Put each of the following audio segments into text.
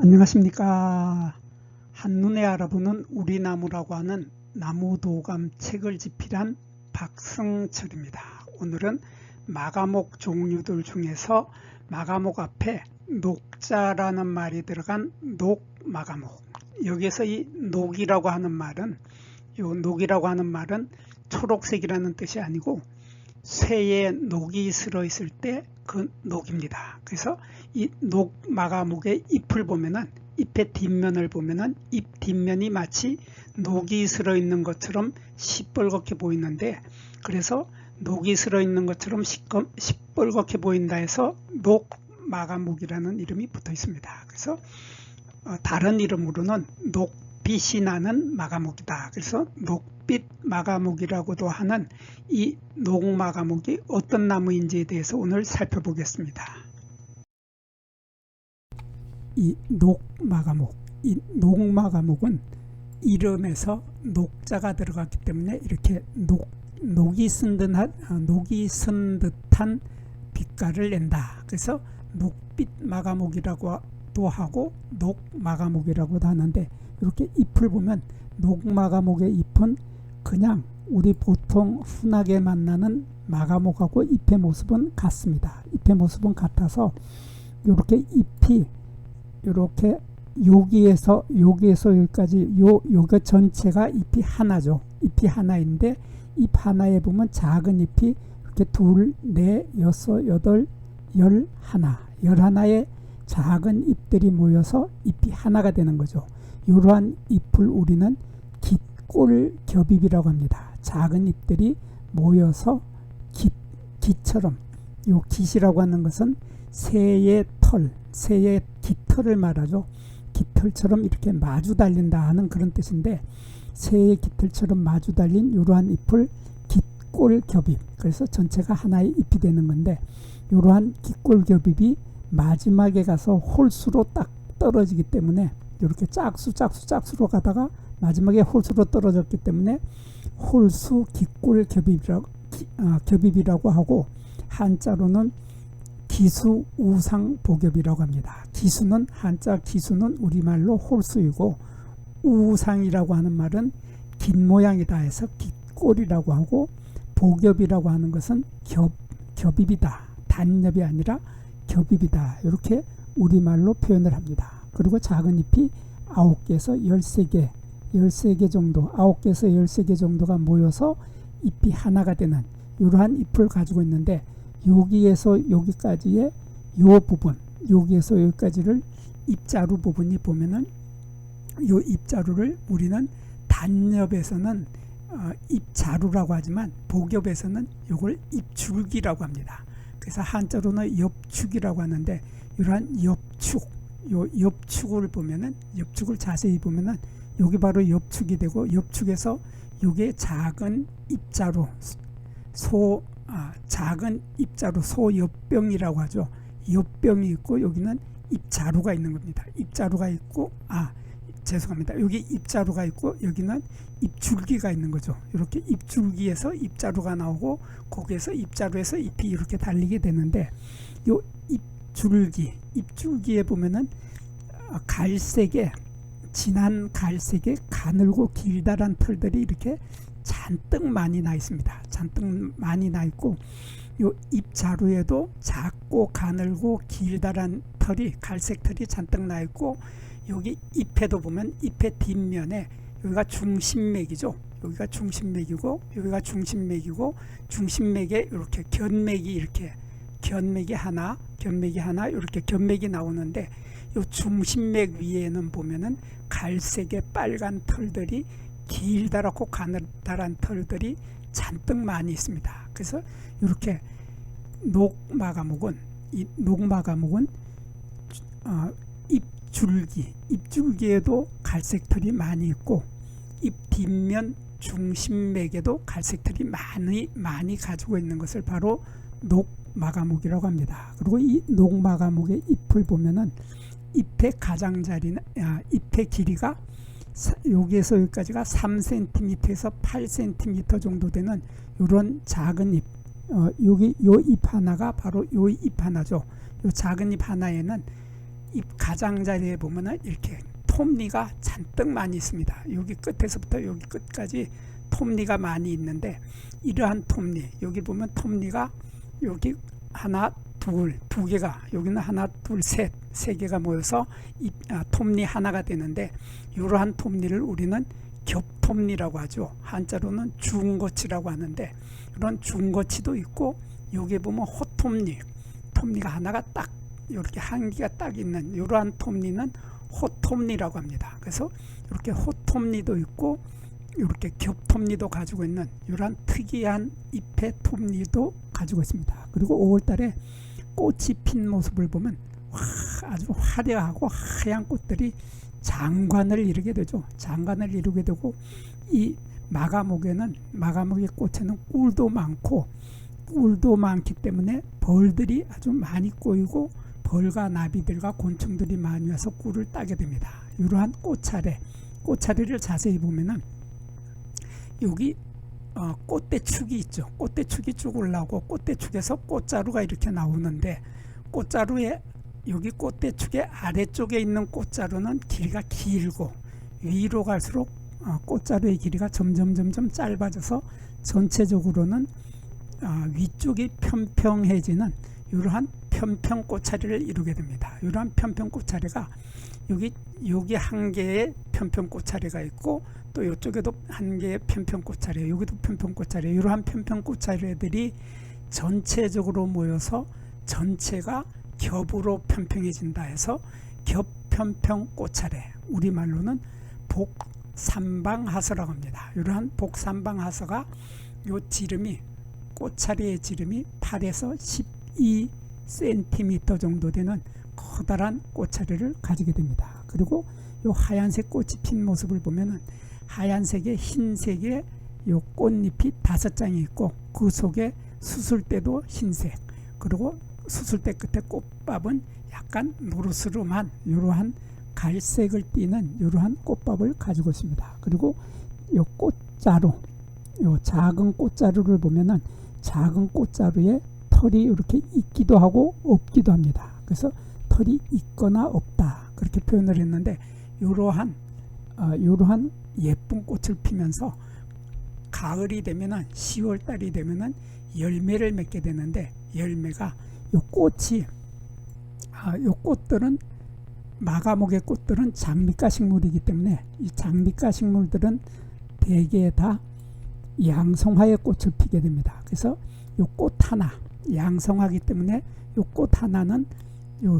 안녕하십니까. 한눈에 알아보는 우리 나무라고 하는 나무도감 책을 집필한 박승철입니다. 오늘은 마가목 종류들 중에서 마가목 앞에 녹자라는 말이 들어간 녹마가목. 여기서 이 녹이라고 하는 말은 초록색이라는 뜻이 아니고 쇠에 녹이 슬어 있을 때 그 녹입니다. 그래서 이 녹마가목의 잎을 보면은, 잎의 뒷면을 보면은 잎 뒷면이 마치 녹이 슬어 있는 것처럼 시뻘겋게 보이는데, 그래서 녹이 슬어 있는 것처럼 시뻘겋게 보인다 해서 녹마가목이라는 이름이 붙어 있습니다. 그래서 다른 이름으로는 녹빛이 나는 마가목이다. 그래서 녹빛 마가목이라고도 하는 이 녹마가목이 어떤 나무인지에 대해서 오늘 살펴보겠습니다. 이 녹마가목은 이름에서 녹자가 들어갔기 때문에 이렇게 녹이 쓴 듯한 빛깔을 낸다. 그래서 녹빛 마가목이라고도 하고 녹마가목이라고도 하는데, 이렇게 잎을 보면 녹마가목의 잎은 그냥 우리 보통 흔하게 만나는 마가목하고 잎의 모습은 같습니다. 잎의 모습은 같아서 이렇게 잎이 이렇게 여기에서 여기까지 요게 전체가 잎이 하나죠. 잎이 하나인데, 잎 하나에 보면 작은 잎이 이렇게 2, 4, 6, 8, 11의 작은 잎들이 모여서 잎이 하나가 되는 거죠. 이러한 잎을 우리는 깃골겹잎이라고 합니다. 작은 잎들이 모여서 깃처럼, 이 깃이라고 하는 것은 새의 깃털을 말하죠. 깃털처럼 이렇게 마주 달린다 하는 그런 뜻인데, 새의 깃털처럼 마주 달린 이러한 잎을 깃골겹잎, 그래서 전체가 하나의 잎이 되는 건데, 이러한 깃골겹잎이 마지막에 가서 홀수로 딱 떨어지기 때문에, 이렇게 짝수로 가다가 마지막에 홀수로 떨어졌기 때문에 홀수 깃골겹잎이라고 하고, 한자로는 기수우상복엽이라고 합니다. 한자 기수는 우리말로 홀수이고, 우상이라고 하는 말은 깃 모양이다 해서 깃골이라고 하고, 복엽이라고 하는 것은 겹입이다. 단엽이 아니라 겹입이다. 이렇게 우리말로 표현을 합니다. 그리고 작은 잎이 9개에서 13개 정도, 9개에서 13개 정도가 모여서 잎이 하나가 되는 이러한 잎을 가지고 있는데, 여기에서 여기까지의 요 부분, 여기에서 여기까지를 잎자루 부분이 보면은, 요 잎자루를 우리는 단엽에서는 잎자루라고 하지만 복엽에서는 요걸 잎줄기라고 합니다. 그래서 한자로는 엽축이라고 하는데, 이러한 엽축을 보면은, 엽축을 자세히 보면은 여기 바로 엽축이 되고, 엽축에서 요게 작은 잎자루, 작은 잎자루, 소엽병이라고 하죠. 엽병이 있고, 여기는 잎자루가 있는 겁니다. 잎자루가 있고, 죄송합니다. 여기 잎자루가 있고, 여기는 잎줄기가 있는 거죠. 이렇게 잎줄기에서 잎자루가 나오고, 거기에서 잎자루에서 잎이 이렇게 달리게 되는데, 요 잎줄기에 보면은 진한 갈색의 가늘고 길다란 털들이 이렇게 잔뜩 많이 나 있습니다. 잔뜩 많이 나 있고, 요 잎자루에도 작고 가늘고 길다란 털이, 갈색 털이 잔뜩 나 있고, 여기 잎에도 보면 잎의 뒷면에 여기가 중심맥이죠. 여기가 중심맥이고, 여기가 중심맥이고, 중심맥에 이렇게 견맥이 하나 이렇게 견맥이 나오는데, 이 중심맥 위에는 보면은 갈색의 빨간 털들이, 길다랗고 가느다란 털들이 잔뜩 많이 있습니다. 그래서 이렇게 녹마가목은 잎줄기에도 갈색 털이 많이 있고, 잎 뒷면 중심맥에도 갈색 털이 많이 가지고 있는 것을 바로 녹마가목이라고 합니다. 그리고 이 녹마가목의 잎을 보면은 잎의 가장자리나 잎의 길이가 여기에서 여기까지가 3cm에서 8cm 정도 되는 이런 작은 잎, 여기 요 잎 하나가 바로 요 잎 하나죠. 요 작은 잎 하나에는 잎 가장자리에 보면은 이렇게 톱니가 잔뜩 많이 있습니다. 여기 끝에서부터 여기 끝까지 톱니가 많이 있는데, 이러한 톱니, 여기 보면 톱니가 여기 하나 두 개가, 여기는 하나 세 개가 모여서 톱니 하나가 되는데, 이러한 톱니를 우리는 겹톱니라고 하죠. 한자로는 중거치라고 하는데, 이런 중거치도 있고, 여기 보면 호톱니, 톱니가 하나가 딱 이렇게 한 개가 딱 있는 이러한 톱니는 호톱니라고 합니다. 그래서 이렇게 호톱니도 있고 이렇게 겹톱니도 가지고 있는 이러한 특이한 잎의 톱니도 가지고 있습니다. 그리고 5월달에 꽃이 핀 모습을 보면 아주 화려하고 하얀 꽃들이 장관을 이루게 되죠. 장관을 이루게 되고, 이 마가목의 꽃에는 꿀도 많기 때문에 벌들이 아주 많이 꼬이고 벌과 나비들과 곤충들이 많이 와서 꿀을 따게 됩니다. 이러한 꽃차례를 자세히 보면은 여기 꽃대축이 있죠. 꽃대축이 쭉 올라오고, 꽃대축에서 꽃자루가 이렇게 나오는데, 꽃자루에 여기 꽃대축의 아래쪽에 있는 꽃자루는 길이가 길고, 위로 갈수록 꽃자루의 길이가 점점 짧아져서 전체적으로는 위쪽이 평평해지는 이러한 편평 꽃차례를 이루게 됩니다. 이러한 편평 꽃차례가 여기 한 개의 편평 꽃차례가 있고, 또 이쪽에도 한 개의 편평 꽃차례, 여기도 편평 꽃차례, 이러한 편평 꽃차례들이 전체적으로 모여서 전체가 겹으로 편평해진다 해서 겹편평 꽃차례, 우리말로는 복삼방하서라고 합니다. 이러한 복삼방하서가 요 지름이, 꽃차례의 지름이 8에서 12cm 정도 되는 커다란 꽃차례를 가지게 됩니다. 그리고 요 하얀색 꽃이 핀 모습을 보면은 하얀색에 흰색에 요 꽃잎이 5장이 있고, 그 속에 수술대도 흰색, 그리고 수술대 끝에 꽃밥은 약간 노르스름한 이러한 갈색을 띠는 이러한 꽃밥을 가지고 있습니다. 그리고 요 꽃자루, 요 작은 꽃자루를 보면은 작은 꽃자루에 털이 이렇게 있기도 하고 없기도 합니다. 그래서 털이 있거나 없다, 그렇게 표현을 했는데, 이러한 예쁜 꽃을 피면서 가을이 되면은 10월 달이 되면은 열매를 맺게 되는데, 열매가 요 꽃들은 마가목의 꽃들은 장미과 식물이기 때문에 이 장미과 식물들은 대개 다 양성화의 꽃을 피게 됩니다. 그래서 요 꽃 하나, 양성하기 때문에 요 꽃 하나는 요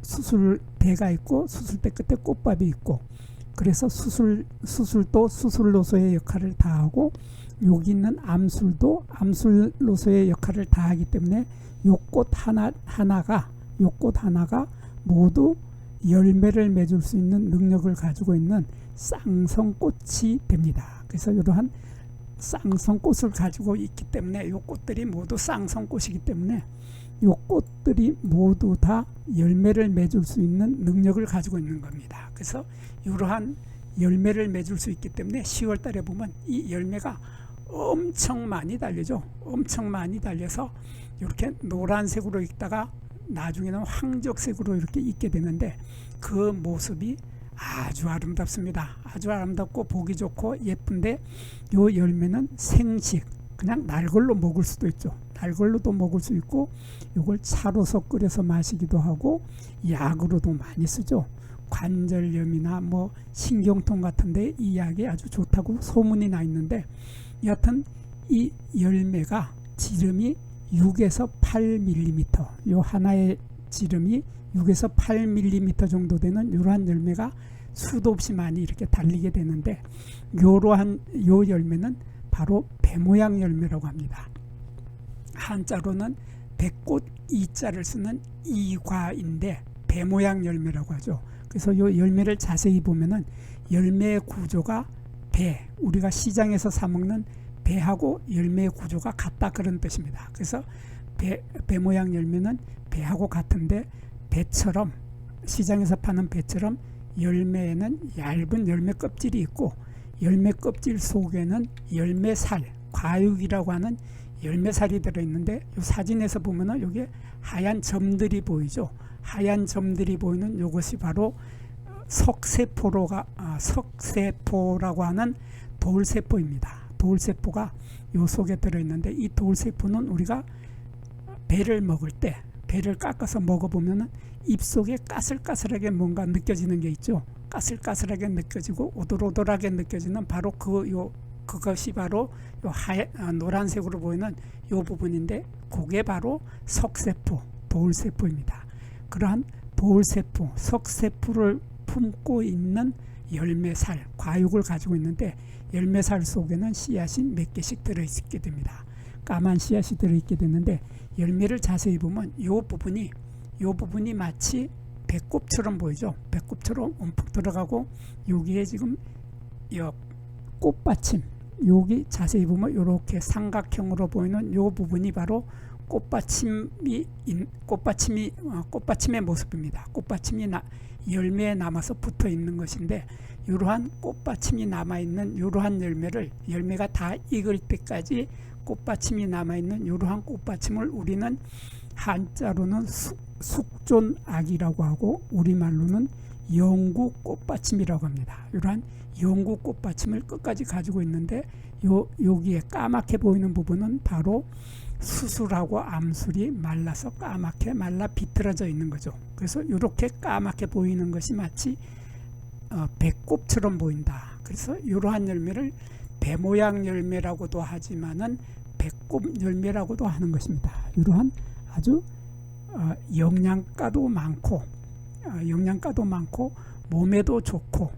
수술대가 있고, 수술대 끝에 꽃밥이 있고, 그래서 수술도 수술로소의 역할을 다하고, 여기 있는 암술도 암술로소의 역할을 다하기 때문에 요 꽃 하나가 모두 열매를 맺을 수 있는 능력을 가지고 있는 쌍성꽃이 됩니다. 그래서 이러한 쌍성꽃을 가지고 있기 때문에, 이 꽃들이 모두 쌍성꽃이기 때문에 이 꽃들이 모두 다 열매를 맺을 수 있는 능력을 가지고 있는 겁니다. 그래서 이러한 열매를 맺을 수 있기 때문에 10월 달에 보면 이 열매가 엄청 많이 달리죠. 엄청 많이 달려서 이렇게 노란색으로 있다가 나중에는 황적색으로 이렇게 있게 되는데, 그 모습이 아주 아름답습니다. 아주 아름답고 보기 좋고 예쁜데, 요 열매는 생식, 그냥 날걸로 먹을 수도 있죠. 날걸로도 먹을 수 있고, 요걸 차로서 끓여서 마시기도 하고, 약으로도 많이 쓰죠. 관절염이나 뭐 신경통 같은데 이 약이 아주 좋다고 소문이 나 있는데, 여하튼 이 열매가 지름이 6에서 8mm, 요 하나의 지름이 6에서 8mm 정도 되는 이러한 열매가 수도 없이 많이 이렇게 달리게 되는데, 요 열매는 바로 배모양 열매라고 합니다. 한자로는 백꽃 이자를 쓰는 이과인데 배모양 열매라고 하죠. 그래서 요 열매를 자세히 보면은 열매의 구조가 우리가 시장에서 사 먹는 배하고 열매의 구조가 같다, 그런 뜻입니다. 그래서 배 모양 열매는 배하고 같은데, 배처럼, 시장에서 파는 배처럼 열매에는 얇은 열매 껍질이 있고, 열매 껍질 속에는 열매살, 과육이라고 하는 열매살이 들어있는데, 이 사진에서 보면은 여기 하얀 점들이 보이죠. 하얀 점들이 보이는 이것이 바로 석세포라고 하는 돌세포입니다. 돌세포가 요 속에 들어있는데, 이 돌세포는 우리가 배를 먹을 때, 배를 깎아서 먹어보면 입속에 까슬까슬하게 뭔가 느껴지는 게 있죠. 까슬까슬하게 느껴지고 오돌오돌하게 느껴지는 바로 그것이 바로 노란색으로 보이는 요 부분인데, 그게 바로 석세포, 돌세포입니다. 그러한 돌세포, 석세포를 품고 있는 열매살, 과육을 가지고 있는데, 열매살 속에는 씨앗이 몇 개씩 들어있게 됩니다. 까만 씨앗이 들어있게 되는데, 열매를 자세히 보면 요 부분이 마치 배꼽처럼 보이죠. 배꼽처럼 움푹 들어가고, 여기에 지금 꽃받침, 여기 자세히 보면 이렇게 삼각형으로 보이는 요 부분이 바로 꽃받침의 모습입니다. 꽃받침이 열매에 남아서 붙어 있는 것인데, 이러한 꽃받침이 남아 있는 이러한 열매가 다 익을 때까지 꽃받침이 남아 있는 이러한 꽃받침을 우리는 한자로는 숙존악이라고 하고, 우리말로는 영구 꽃받침이라고 합니다. 이러한 영구 꽃받침을 끝까지 가지고 있는데, 여기에 까맣게 보이는 부분은 바로 수술하고 암술이 말라서 까맣게 말라 비틀어져 있는 거죠. 그래서 이렇게 까맣게 보이는 것이 마치 배꼽처럼 보인다. 그래서 이러한 열매를 배 모양 열매라고도 하지만은 배꼽 열매라고도 하는 것입니다. 이러한 아주 영양가도 많고 몸에도 좋고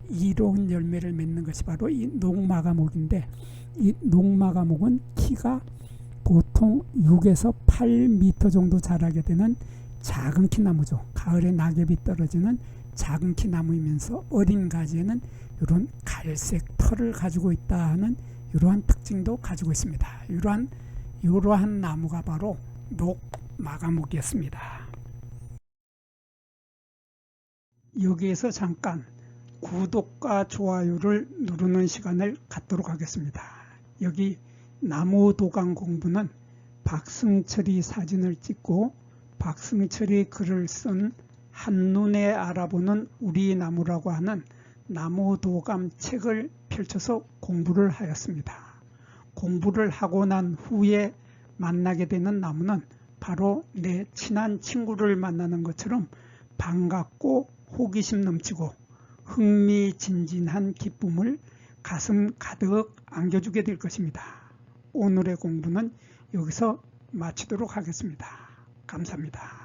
이로운 열매를 맺는 것이 바로 이 녹마가목인데, 이 녹마가목은 키가 보통 6에서 8m 정도 자라게 되는 작은 키 나무죠. 가을에 낙엽이 떨어지는 작은 키 나무이면서 어린 가지에는 이런 갈색 털을 가지고 있다 하는 이러한 특징도 가지고 있습니다. 이러한 나무가 바로 녹마가목이었습니다. 여기에서 잠깐 구독과 좋아요를 누르는 시간을 갖도록 하겠습니다. 여기 나무도감 공부는 박승철이 사진을 찍고 박승철이 글을 쓴 한눈에 알아보는 우리 나무라고 하는 나무도감 책을 펼쳐서 공부를 하였습니다. 공부를 하고 난 후에 만나게 되는 나무는 바로 내 친한 친구를 만나는 것처럼 반갑고 호기심 넘치고 흥미진진한 기쁨을 가슴 가득 안겨주게 될 것입니다. 오늘의 공부는 여기서 마치도록 하겠습니다. 감사합니다.